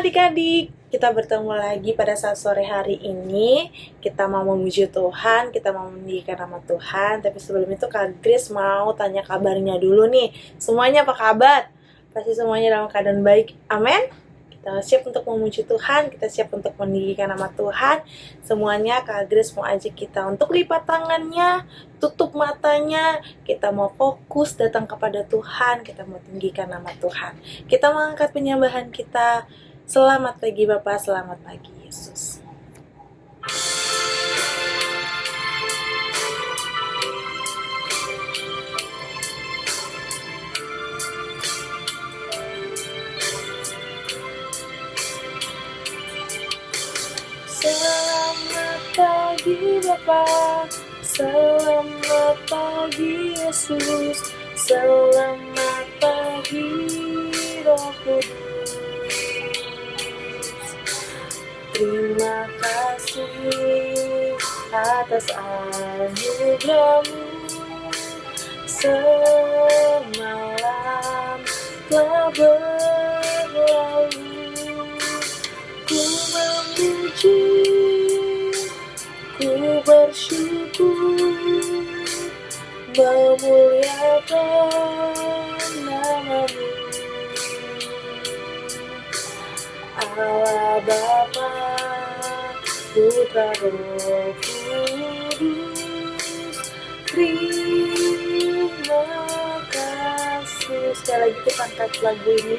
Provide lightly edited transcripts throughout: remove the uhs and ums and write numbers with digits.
adik-adik, kita bertemu lagi pada saat sore hari ini. Kita mau memuji Tuhan, kita mau meninggikan nama Tuhan. Tapi sebelum itu Kak Grace mau tanya kabarnya dulu nih. Semuanya apa kabar? Pasti semuanya dalam keadaan baik, amin? Kita siap untuk memuji Tuhan, kita siap untuk meninggikan nama Tuhan. Semuanya Kak Grace mau ajak kita untuk lipat tangannya, tutup matanya. Kita mau fokus datang kepada Tuhan, kita mau tinggikan nama Tuhan. Kita mengangkat penyembahan kita. Selamat pagi Bapak, selamat pagi Yesus. Selamat pagi Bapa, selamat pagi Yesus, selamat pagi Roh Kudus. Terima kasih atas anugerah-Mu. Semalam telah berlalu, ku memuji, ku bersyukur, memuliakan nama-Mu. Allah Bapa, Putra Roh Kudus, terima kasih. Sekali lagi kita angkat lagu ini.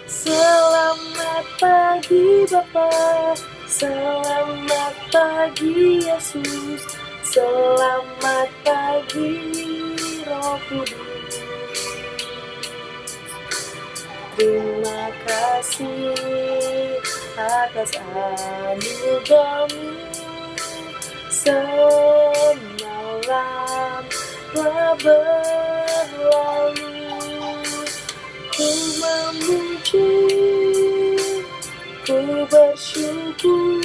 Selamat pagi Bapa, selamat pagi Yesus, selamat pagi Roh Kudus. Terima kasih atas anugerah-Mu. Semalam telah berlalu, ku memuji, ku bersyukur,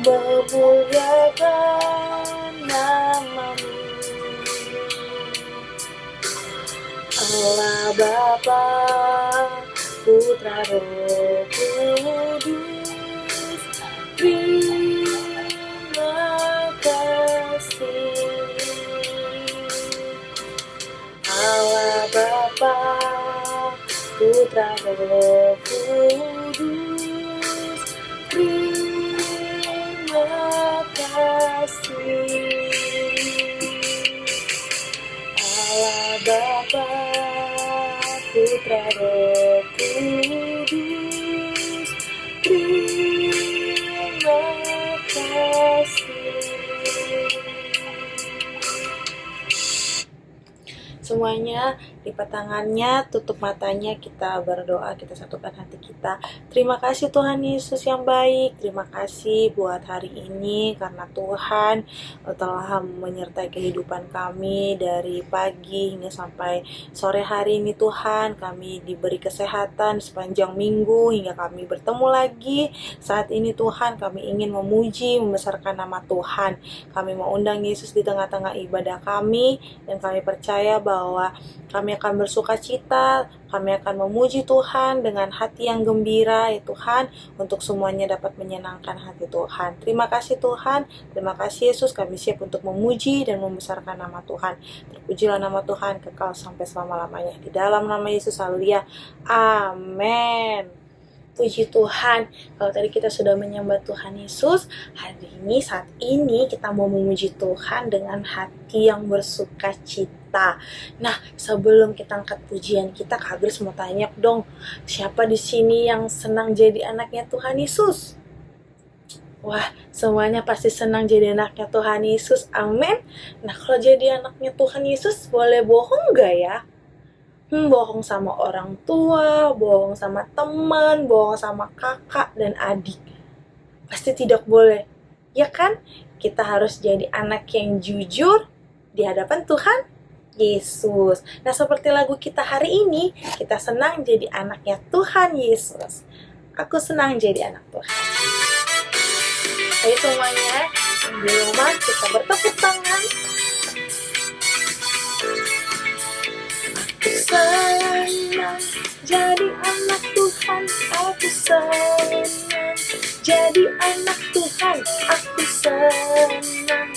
memuliakan nama-Mu. Allah Bapa, Putra Roh Kudus, terima kasih. Allah Bapa, Putra Roh Kudus, terima kasih. Allah Bapa, Putra Roh Kudus, terima kasih. Semuanya lipat tangannya, tutup matanya, kita berdoa, kita satukan hati kita. Terima kasih Tuhan Yesus yang baik, terima kasih buat hari ini karena Tuhan telah menyertai kehidupan kami dari pagi hingga sampai sore hari ini. Tuhan, kami diberi kesehatan sepanjang minggu hingga kami bertemu lagi saat ini. Tuhan, kami ingin memuji, membesarkan nama Tuhan. Kami mau undang Yesus di tengah-tengah ibadah kami, dan kami percaya bahwa kami akan bersuka cita, kami akan memuji Tuhan dengan hati yang gembira, ya Tuhan, untuk semuanya dapat menyenangkan hati Tuhan. Terima kasih Tuhan, terima kasih Yesus, kami siap untuk memuji dan membesarkan nama Tuhan. Terpujilah nama Tuhan kekal sampai selama-lamanya. Di dalam nama Yesus, haleluya, amin. Puji Tuhan, kalau tadi kita sudah menyembah Tuhan Yesus, hari ini, saat ini kita mau memuji Tuhan dengan hati yang bersuka cita. Nah, sebelum kita angkat pujian kita, Kak Grace mau tanya dong, siapa di sini yang senang jadi anaknya Tuhan Yesus? Wah, semuanya pasti senang jadi anaknya Tuhan Yesus, amin. Nah, kalau jadi anaknya Tuhan Yesus, boleh bohong gak ya? Bohong sama orang tua, bohong sama teman, bohong sama kakak dan adik. Pasti tidak boleh, ya kan? Kita harus jadi anak yang jujur di hadapan Tuhan Yesus. Nah, seperti lagu kita hari ini, kita senang jadi anaknya Tuhan Yesus. Aku senang jadi anak Tuhan. Ayo semuanya, di rumah kita bertepuk tangan. Senang jadi anak Tuhan senang jadi anak Tuhan, aku senang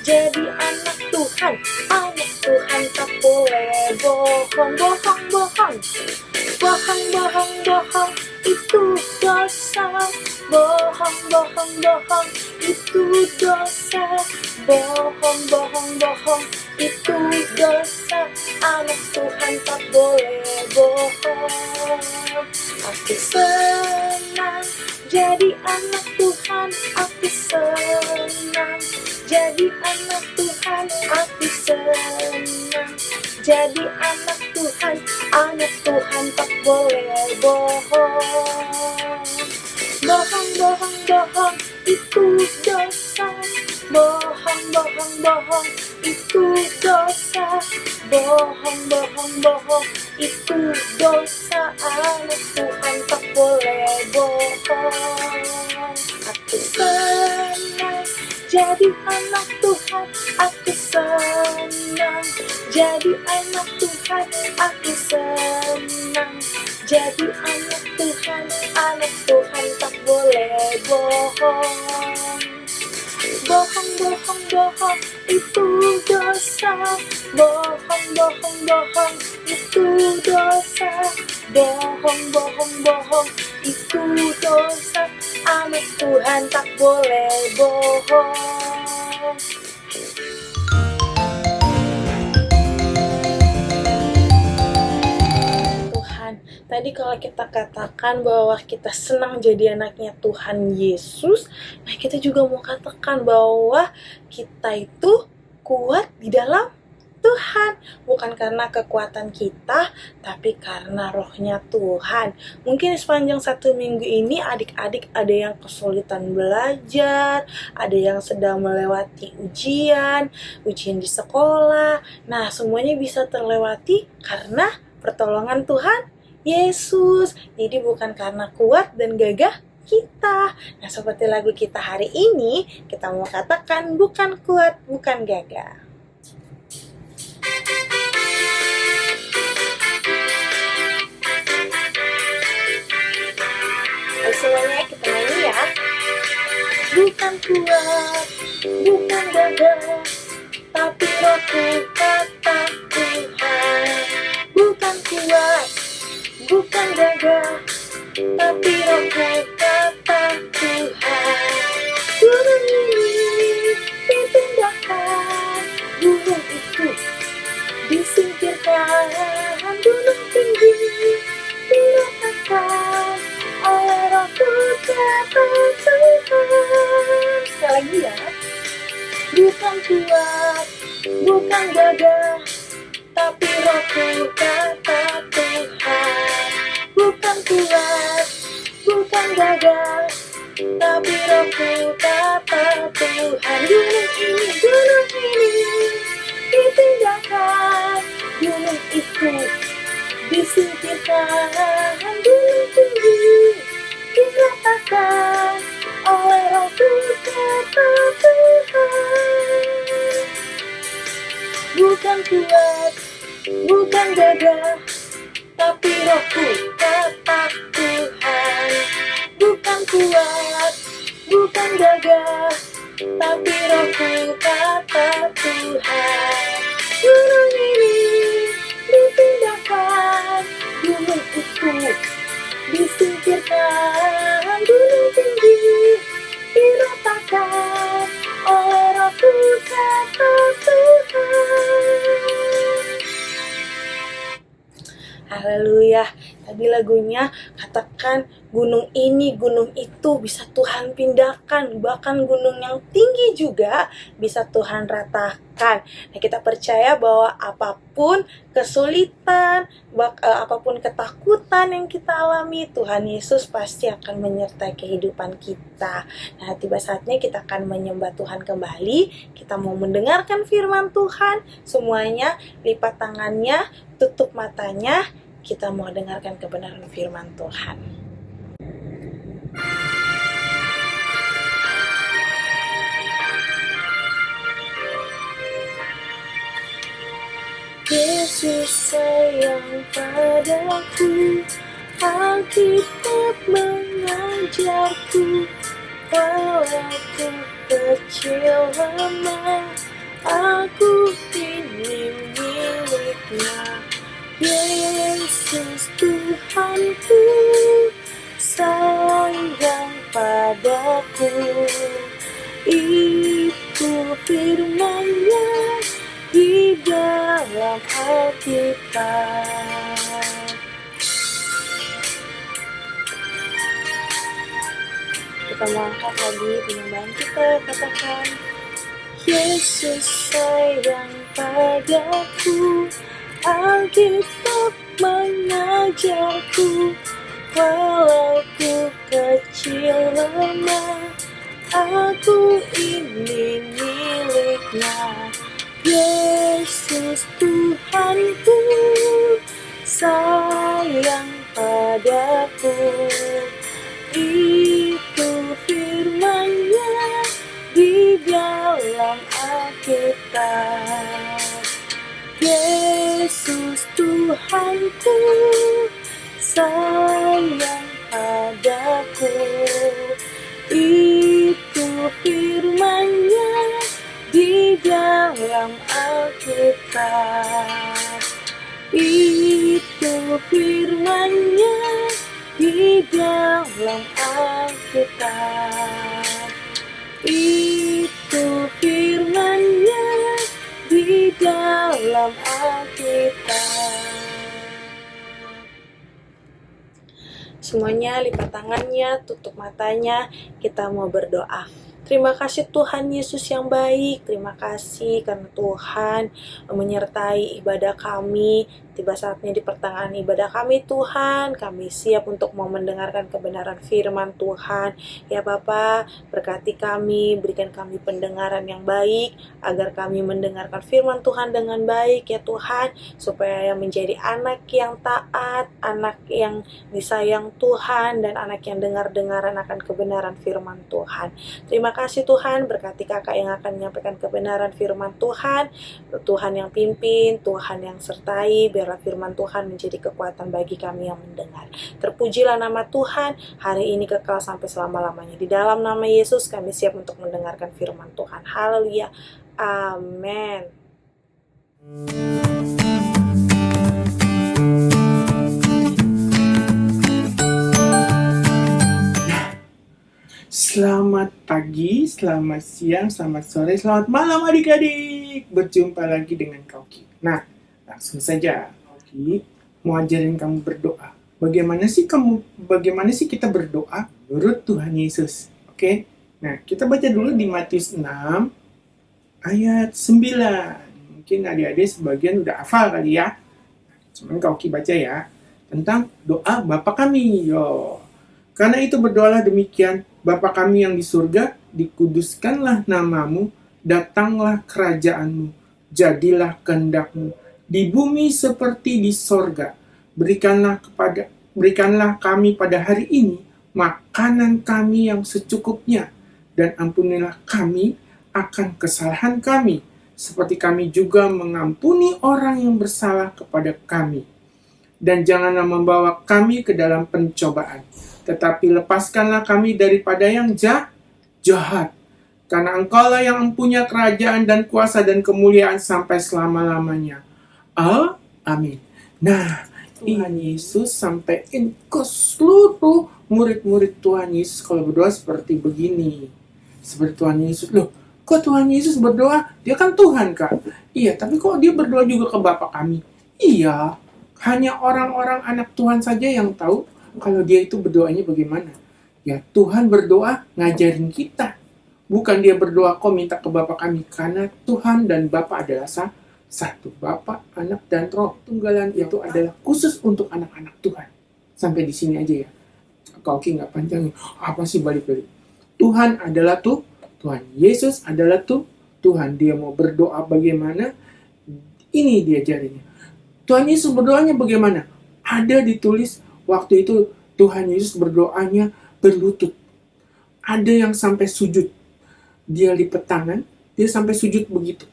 jadi anak Tuhan. Anak Tuhan tak boleh bohong, bohong, bohong. Bohong, bohong, bohong, itu dosa. Bohong, bohong, bohong, itu dosa. Bohong, bohong, bohong, itu dosa. Anak Tuhan tak boleh bohong. Aku senang jadi anak Tuhan, aku senang jadi anak Tuhan, aku senang jadi anak Tuhan. Anak Tuhan tak boleh bohong. Bohong, bohong, bohong, itu dosa. Bohong, bohong, bohong, itu dosa. Bohong, bohong, bohong, itu dosa. Anak Tuhan tak boleh bohong. Aku senang jadi anak Tuhan, aku senang jadi anak Tuhan, aku senang jadi anak Tuhan. Anak Tuhan tak boleh bohong. Bohong, bohong, bohong, itu dosa. Bohong, bohong, bohong, itu dosa. Bohong, bohong, bohong, itu dosa. Anak Tuhan tak boleh bohong. Tadi kalau kita katakan bahwa kita senang jadi anaknya Tuhan Yesus, nah kita juga mau katakan bahwa kita itu kuat di dalam Tuhan. Bukan karena kekuatan kita, tapi karena rohnya Tuhan. Mungkin sepanjang 1 minggu ini adik-adik ada yang kesulitan belajar, ada yang sedang melewati ujian di sekolah. Nah, semuanya bisa terlewati karena pertolongan Tuhan Yesus. Jadi bukan karena kuat dan gagah kita. Nah, seperti lagu kita hari ini, kita mau katakan bukan kuat, bukan gagah. Semuanya kita nyanyi ya. Bukan kuat, bukan gagah, tapi rohku kata Tuhan. Bukan kuat, bukan gagah, tapi rohku kata Tuhan. Gunung ini dipindahkan, gunung itu disingkirkan, gunung tinggi diratakan oleh rohku kata Tuhan. Sekali lagi ya. Bukan kuat, bukan gagah, tapi rohku kata Tuhan. Bukan kuat, bukan gagah, tapi rohku kata Tuhan. Gunung ini dipindahkan, gunung itu disingkirkan, gunung tinggi diratakan oleh rohku kata Tuhan. Bukan kuat, bukan gagah, tapi rohku kata Tuhan. Bukan kuat, bukan gagah, tapi rohku kata Tuhan. Gunung ini dipindahkan, gunung itu disingkirkan, gunung tinggi diratakan oleh rohku kata Tuhan. Haleluya. Tadi lagunya katakan gunung ini, gunung itu bisa Tuhan pindahkan. Bahkan gunung yang tinggi juga bisa Tuhan ratakan. Nah, kita percaya bahwa apapun kesulitan, apapun ketakutan yang kita alami, Tuhan Yesus pasti akan menyertai kehidupan kita. Nah, tiba saatnya kita akan menyembah Tuhan kembali. Kita mau mendengarkan firman Tuhan. Semuanya lipat tangannya, tutup matanya. Kita mau dengarkan kebenaran firman Tuhan. Yesus sayang padaku, Alkitab mengajarku, walau ku kecil lemah, aku ini miliknya. Yesus Tuhanku, sayang padaku. Itu firman-Nya di dalam Alkitab. Kita mau angkat lagi penyembahan kita, katakan, Yesus sayang padaku, Alkitab mengajarku, walau ku kecil lemah, aku ini miliknya. Yesus Tuhanku, sayang padaku. Itu firman-Nya di dalam Alkitab. Yesus Tuhanku, sayang padaku. Itu firman-Nya di dalam Alkitab. Itu firman-Nya di dalam Alkitab. Itu firman-Nya di dalam Alkitab. Semuanya lipat tangannya, tutup matanya, kita mau berdoa. Terima kasih Tuhan Yesus yang baik, terima kasih karena Tuhan menyertai ibadah kami. Tiba saatnya di pertengahan ibadah kami Tuhan, kami siap untuk mau mendengarkan kebenaran firman Tuhan. Ya Bapa, berkati kami, berikan kami pendengaran yang baik, agar kami mendengarkan firman Tuhan dengan baik ya Tuhan, supaya menjadi anak yang taat, anak yang disayang Tuhan, dan anak yang dengar-dengaran akan kebenaran firman Tuhan. Terima kasih Tuhan, berkati kakak yang akan menyampaikan kebenaran firman Tuhan. Tuhan yang pimpin, Tuhan yang sertai, biarlah firman Tuhan menjadi kekuatan bagi kami yang mendengar. Terpujilah nama Tuhan, hari ini kekal sampai selama-lamanya. Di dalam nama Yesus kami siap untuk mendengarkan firman Tuhan. Haleluya. Amin. Selamat pagi, selamat siang, selamat sore, selamat malam adik-adik. Berjumpa lagi dengan Kauki. Nah, langsung saja Kauki mau ajarin kamu berdoa. Bagaimana sih kita berdoa menurut Tuhan Yesus? Oke? Nah, kita baca dulu di Matius 6 ayat 9. Mungkin adik-adik sebagian udah hafal kali ya. Cuman Kauki baca ya. Tentang doa Bapa kami. Yo. Karena itu berdoalah demikian, Bapa kami yang di surga, dikuduskanlah namamu, datanglah kerajaanmu, jadilah kehendakmu, di bumi seperti di sorga. Berikanlah kami pada hari ini makanan kami yang secukupnya, dan ampunilah kami akan kesalahan kami, seperti kami juga mengampuni orang yang bersalah kepada kami. Dan janganlah membawa kami ke dalam pencobaan, tetapi lepaskanlah kami daripada yang jahat. Karena Engkaulah yang mempunyai kerajaan dan kuasa dan kemuliaan sampai selama-lamanya. Amin. Nah, Tuhan Yesus sampaikan ke seluruh murid-murid Tuhan Yesus kalau berdoa seperti begini. Seperti Tuhan Yesus, loh, kok Tuhan Yesus berdoa? Dia kan Tuhan, Kak. Iya, tapi kok dia berdoa juga ke Bapa kami? Iya, hanya orang-orang anak Tuhan saja yang tahu kalau dia itu berdoanya bagaimana. Ya, Tuhan berdoa ngajarin kita. Bukan dia berdoa kok minta ke Bapa kami. Karena Tuhan dan Bapa adalah satu. Bapa, Anak, dan Roh Tunggalan itu adalah khusus untuk anak-anak Tuhan. Sampai di sini aja ya. Kauki nggak panjangin. Apa sih balik-balik? Tuhan adalah Tuhan. Yesus adalah Tuhan. Dia mau berdoa bagaimana? Ini diajarinnya. Tuhan Yesus berdoanya bagaimana? Ada ditulis waktu itu Tuhan Yesus berdoanya berlutut. Ada yang sampai sujud. Dia lipat tangan, dia sampai sujud begitu.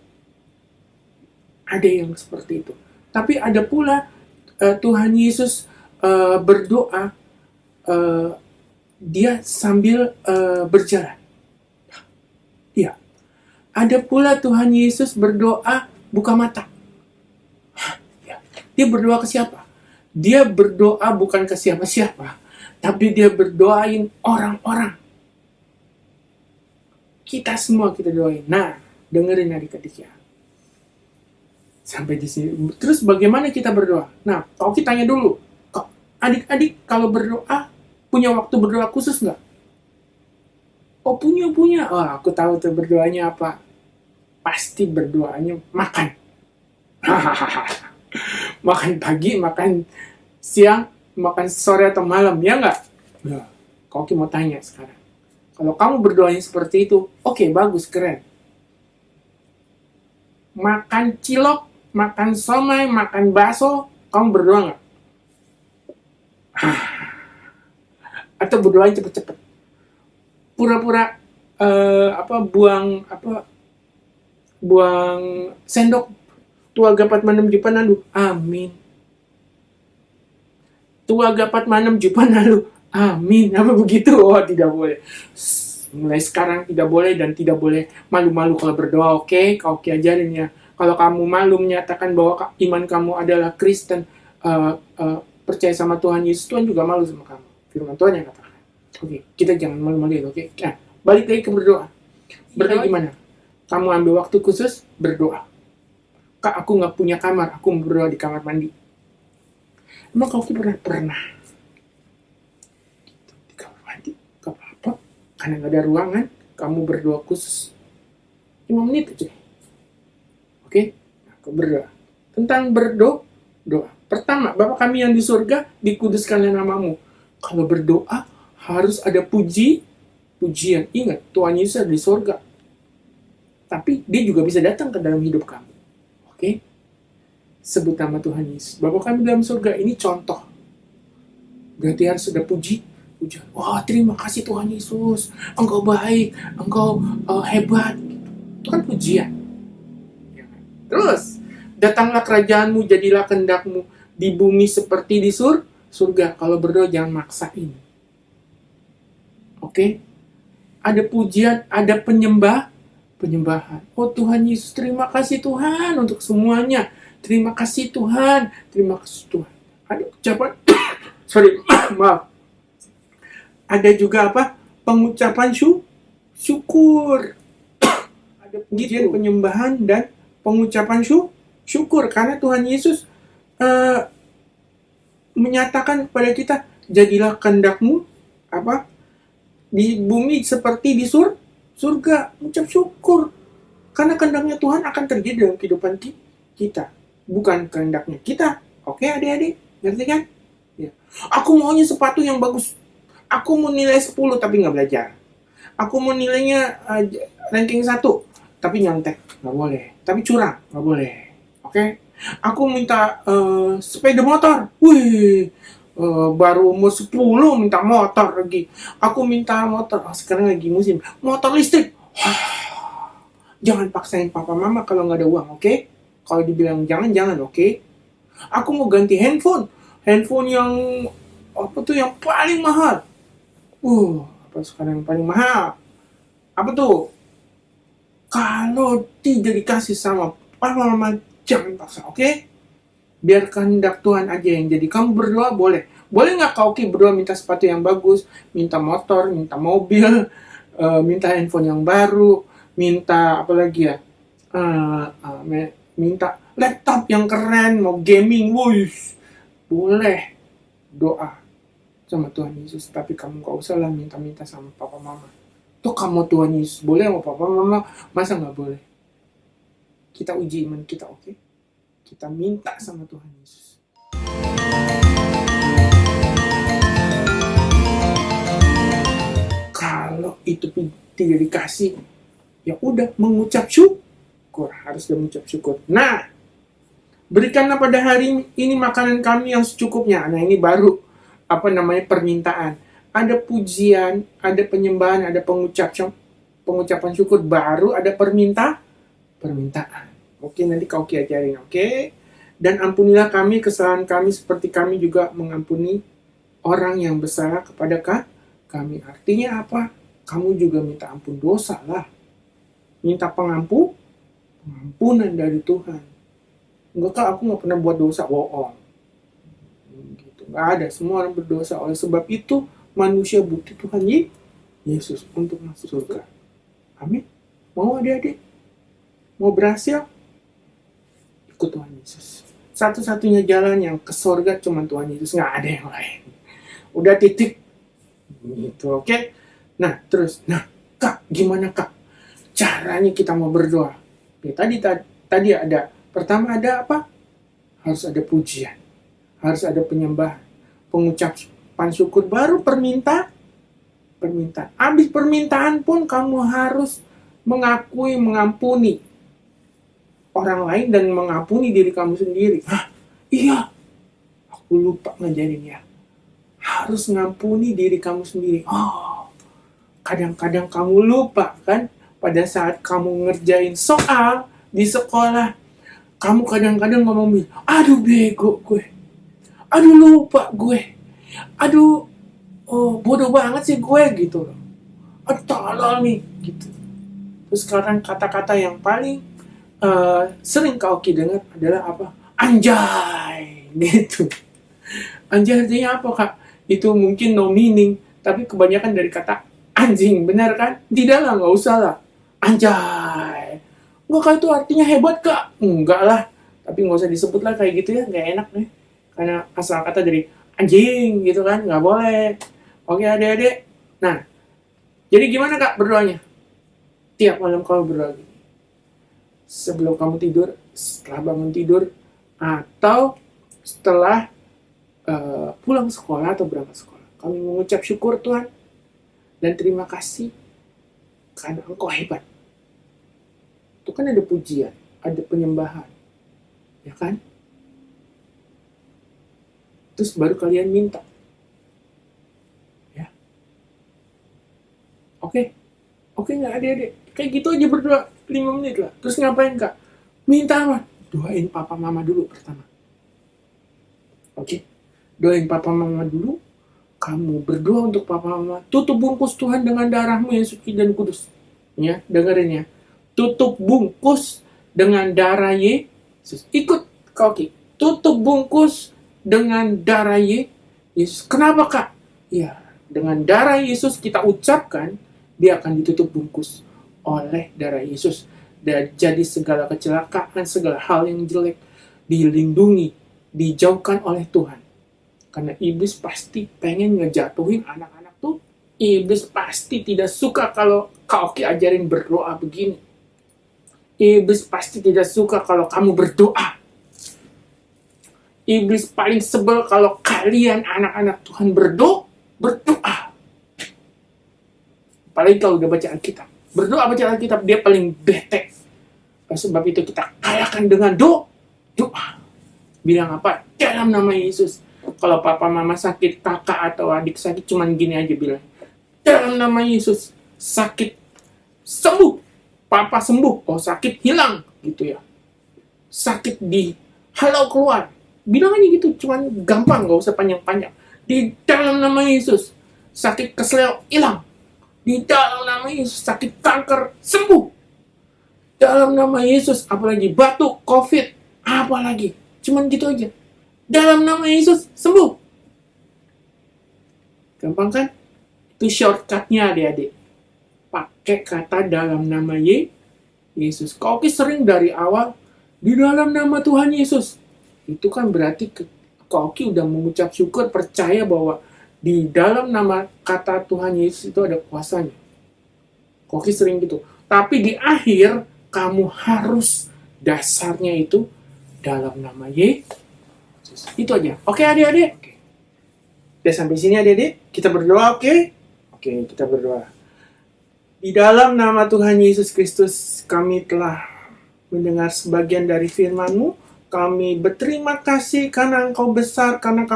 Ada yang seperti itu. Tapi ada pula Tuhan Yesus berdoa dia sambil berjalan. Ya, ada pula Tuhan Yesus berdoa buka mata. Ya. Dia berdoa ke siapa? Dia berdoa bukan ke siapa-siapa, tapi dia berdoain orang-orang. Kita semua kita doain. Nah, dengerin adik-adik ya. Sampai di sini. Terus bagaimana kita berdoa? Nah, kalau kita tanya dulu, adik-adik kalau berdoa punya waktu berdoa khusus nggak? Oh punya. Oh aku tahu tuh berdoanya apa. Pasti berdoanya makan. Makan pagi, makan siang, makan sore atau malam, ya nggak? Ya. Kau mau tanya sekarang. Kalau kamu berdoanya seperti itu, oke, bagus, keren. Makan cilok, makan somai, makan bakso, kamu berdoa nggak? Atau berdoanya cepet-cepet? Pura-pura buang sendok tua gapat manem jupan lalu, amin. Tua gapat manem jupan lalu, amin. Apa begitu? Oh, tidak boleh. Mulai sekarang tidak boleh dan tidak boleh malu-malu kalau berdoa, oke? Kau ajarin ya. Kalau kamu malu menyatakan bahwa iman kamu adalah Kristen, percaya sama Tuhan Yesus, Tuhan juga malu sama kamu. Firman Tuhan yang katakan. Oke, kita jangan malu-malu, oke? Nah, balik lagi ke berdoa. Berdoa gimana? Kamu ambil waktu khusus berdoa. Kak, aku nggak punya kamar, aku berdoa di kamar mandi. Emang kau pernah di kamar mandi? Gak apa-apa, karena nggak ada ruangan, kamu berdoa khusus 5 menit aja. Oke? Nah, kau berdoa. Tentang doa. Pertama, Bapa kami yang di surga, dikuduskanlah namamu. Kalau berdoa, harus ada pujian. Ingat, Tuhan Yesus ada di surga. Tapi dia juga bisa datang ke dalam hidup kamu. Oke? Sebut nama Tuhan Yesus. Bapa kami dalam surga, ini contoh. Berarti harus ada pujian. Wah, terima kasih Tuhan Yesus. Engkau baik, engkau hebat. Itu kan pujian. Terus, datanglah kerajaanmu, jadilah kehendakmu di bumi seperti di surga. Kalau berdoa jangan maksain. Oke? Ada pujian, ada penyembahan. Oh Tuhan Yesus, terima kasih Tuhan untuk semuanya. Terima kasih Tuhan. Ada ucapan, maaf. Ada juga apa? Pengucapan syukur. Ada pujian, penyembahan, dan pengucapan syukur. Karena Tuhan Yesus menyatakan kepada kita, jadilah kehendakmu di bumi seperti di surga. Ucap syukur. Karena kehendaknya Tuhan akan terjadi dalam kehidupan kita. Bukan kehendaknya kita. Oke adik-adik? Ngerti kan? Ya. Aku maunya sepatu yang bagus. Aku mau nilai 10 tapi nggak belajar. Aku mau nilainya ranking 1 tapi nyontek. Nggak boleh. Tapi curang. Nggak boleh. Oke? Aku minta sepeda motor. Wih, baru umur 10 minta motor lagi. Aku minta motor. Sekarang lagi musim motor listrik. Jangan paksain papa mama kalau nggak ada uang, oke? Kalau dibilang jangan, oke? Aku mau ganti handphone yang yang paling mahal. Apa sekarang yang paling mahal? Apa tuh? Kalau tidak dikasih sama papa mama, jangan paksa, oke? Biar kehendak Tuhan aja yang jadi. Kamu berdoa boleh. Boleh nggak kau berdoa minta sepatu yang bagus, minta motor, minta mobil, minta handphone yang baru, minta apa lagi ya? Minta laptop yang keren, mau gaming, boleh doa sama Tuhan Yesus. Tapi kamu nggak usah lah minta-minta sama papa mama. Tuh kamu Tuhan Yesus boleh sama papa mama, masa nggak boleh? Kita uji iman kita, oke? Kita minta sama Tuhan Yesus. Kalau itu tidak dikasih, ya udah mengucap syukur, harus mengucap syukur. Nah, berikanlah pada hari ini makanan kami yang secukupnya. Nah, ini baru permintaan. Ada pujian, ada penyembahan, ada pengucapan syukur, baru ada permintaan. Oke, nanti kau ajarin, oke? Dan ampunilah kami kesalahan kami seperti kami juga mengampuni orang yang bersalah kepada kami. Artinya apa? Kamu juga minta ampun dosa lah. Minta pengampunan dari Tuhan. Enggak Kak, aku nggak pernah buat dosa, bohong. Gitu. Nggak ada, semua orang berdosa. Oleh sebab itu, manusia butuh Tuhan Yesus untuk masuk surga. Amin. Mau adik-adik? Mau berhasil? Ikut Tuhan Yesus. Satu-satunya jalan yang ke surga cuma Tuhan Yesus, nggak ada yang lain. Udah titik. Gitu, oke? Nah, terus. Nah, Kak, gimana Kak? Caranya kita mau berdoa. Ya, tadi ada. Pertama ada apa? Harus ada pujian. Harus ada penyembahan. Pengucapan syukur, baru permintaan. Habis permintaan pun kamu harus mengampuni orang lain dan mengampuni diri kamu sendiri. Hah? Iya. Aku lupa ngajarin ya. Harus ngampuni diri kamu sendiri. Oh, kadang-kadang kamu lupa kan? Pada saat kamu ngerjain soal di sekolah, kamu kadang-kadang ngomong, aduh bego gue. Aduh lupa gue. Aduh, bodoh banget sih gue gitu loh. Tolol nih gitu. Terus sekarang kata-kata yang paling sering kau dengar adalah apa? Anjay gitu. Anjay artinya apa Kak? Itu mungkin no meaning, tapi kebanyakan dari kata anjing, benar kan? Tidak lah, nggak usah lah. Anjay. Enggak Kak, itu artinya hebat Kak? Enggak lah. Tapi nggak usah disebut lah kayak gitu ya, nggak enak nih. Karena asal kata dari anjing gitu kan, nggak boleh. Oke adik-adik. Nah, jadi gimana Kak berdoanya? Tiap malam kamu berdoa gini. Sebelum kamu tidur, setelah bangun tidur, atau setelah pulang sekolah atau berangkat sekolah. Kami mengucap syukur Tuhan dan terima kasih karena Engkau hebat. Itu kan ada pujian, ada penyembahan, ya kan? Terus baru kalian minta, ya. Oke nggak adik-adik? Kayak gitu aja berdoa 5 menit lah. Terus ngapain Kak? Minta apa? Doain papa mama dulu pertama. Oke? Doain papa mama dulu. Kamu berdoa untuk papa mama. Tutup bungkus Tuhan dengan darahmu yang suci dan kudus. Ya, dengerin ya. Tutup bungkus dengan darah Yesus. Ikut Koki. Tutup bungkus dengan darah Yesus. Kenapa Kak? Ya, dengan darah Yesus kita ucapkan, dia akan ditutup bungkus oleh darah Yesus. Dan jadi segala kecelakaan, segala hal yang jelek dilindungi, dijauhkan oleh Tuhan. Karena iblis pasti pengen ngejatuhin anak-anak tuh. Iblis pasti tidak suka kalau Koki ajarin berdoa begini. Iblis pasti tidak suka kalau kamu berdoa. Iblis paling sebel kalau kalian anak-anak Tuhan berdoa. Apalagi kalau udah baca Alkitab. Berdoa baca Alkitab, dia paling bete. Sebab itu kita kalahkan dengan doa. Bilang apa? Dalam nama Yesus. Kalau papa mama sakit, kakak atau adik sakit, cuman gini aja bilang. Dalam nama Yesus, sakit sembuh. Papa sembuh, oh sakit hilang gitu ya. Sakit halau keluar. Bilang aja gitu, cuman gampang, gak usah panjang-panjang. Di dalam nama Yesus, sakit kesleo hilang. Di dalam nama Yesus, sakit kanker sembuh. Dalam nama Yesus, apalagi batuk, COVID, apalagi. Cuman gitu aja. Dalam nama Yesus, sembuh. Gampang kan? Itu shortcutnya adik-adik. Pakai kata dalam nama Yesus. Koki sering dari awal, di dalam nama Tuhan Yesus. Itu kan berarti Koki udah mengucap syukur, percaya bahwa di dalam nama kata Tuhan Yesus itu ada kuasanya. Koki sering gitu. Tapi di akhir, kamu harus dasarnya itu dalam nama Yesus. Itu aja. Oke adik-adik? Oke. Udah sampai sini adik-adik? Kita berdoa, oke? Oke, kita berdoa. Di dalam nama Tuhan Yesus Kristus, kami telah mendengar sebagian dari firman-Mu. Kami berterima kasih karena Engkau besar, karena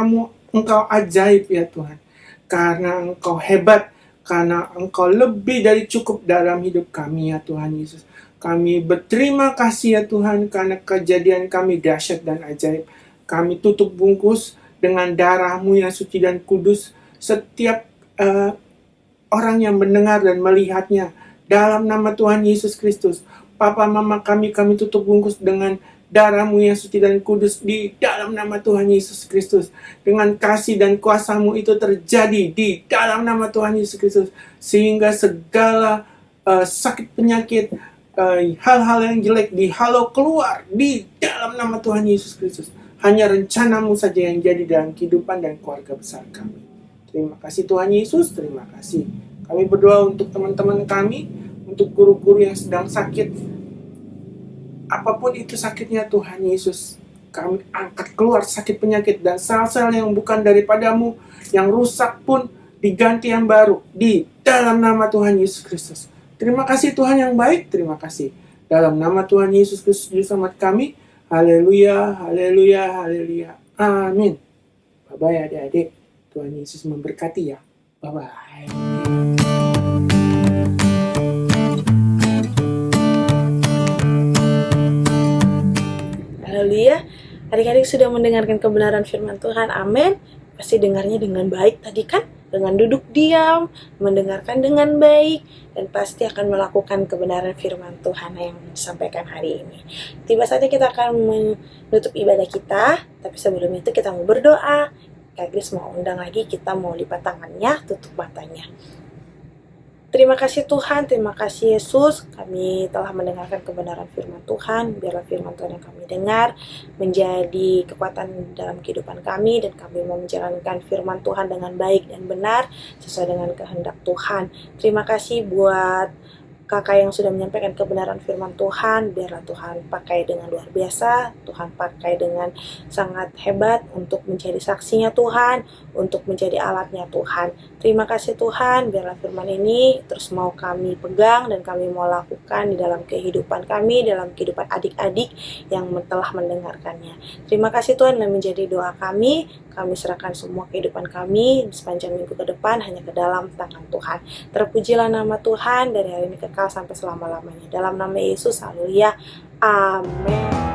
Engkau ajaib ya Tuhan. Karena Engkau hebat, karena Engkau lebih dari cukup dalam hidup kami ya Tuhan Yesus. Kami berterima kasih ya Tuhan karena kejadian kami dahsyat dan ajaib. Kami tutup bungkus dengan darah-Mu yang suci dan kudus. Setiap orang yang mendengar dan melihatnya. Dalam nama Tuhan Yesus Kristus, Papa Mama kami tutup bungkus dengan darah-Mu yang suci dan kudus di dalam nama Tuhan Yesus Kristus. Dengan kasih dan kuasa-Mu itu terjadi di dalam nama Tuhan Yesus Kristus. Sehingga segala sakit penyakit, hal-hal yang jelek dihalau keluar di dalam nama Tuhan Yesus Kristus. Hanya rencana-Mu saja yang jadi dalam kehidupan dan keluarga besar kami. Terima kasih Tuhan Yesus, terima kasih. Kami berdoa untuk teman-teman kami, untuk guru-guru yang sedang sakit. Apapun itu sakitnya Tuhan Yesus, kami angkat keluar sakit penyakit dan sel-sel yang bukan daripadamu, yang rusak pun diganti yang baru di dalam nama Tuhan Yesus Kristus. Terima kasih Tuhan yang baik, terima kasih. Dalam nama Tuhan Yesus Kristus Juru Selamat kami, haleluya, haleluya, haleluya, amin. Bye-bye adik-adik, Tuhan Yesus memberkati ya. Bye-bye. Haleluya. Adik-adik sudah mendengarkan kebenaran firman Tuhan. Amin. Pasti dengarnya dengan baik tadi kan? Dengan duduk diam, mendengarkan dengan baik, dan pasti akan melakukan kebenaran firman Tuhan yang disampaikan hari ini. Tiba saatnya kita akan menutup ibadah kita, tapi sebelum itu kita mau berdoa. Kak Grace mau undang lagi, kita mau lipat tangannya, tutup matanya. Terima kasih Tuhan, terima kasih Yesus, kami telah mendengarkan kebenaran firman Tuhan. Biarlah firman Tuhan yang kami dengar menjadi kekuatan dalam kehidupan kami, dan kami mau menjalankan firman Tuhan dengan baik dan benar sesuai dengan kehendak Tuhan. Terima kasih buat kakak yang sudah menyampaikan kebenaran firman Tuhan. Biarlah Tuhan pakai dengan luar biasa, Tuhan pakai dengan sangat hebat untuk menjadi saksinya Tuhan, untuk menjadi alatnya Tuhan. Terima kasih Tuhan, biarlah firman ini terus mau kami pegang dan kami mau lakukan di dalam kehidupan kami, dalam kehidupan adik-adik yang telah mendengarkannya. Terima kasih Tuhan, dan menjadi doa kami serahkan semua kehidupan kami sepanjang minggu ke depan hanya ke dalam tangan Tuhan. Terpujilah nama Tuhan dari hari ini kekal sampai selama-lamanya. Dalam nama Yesus, haleluya, amin.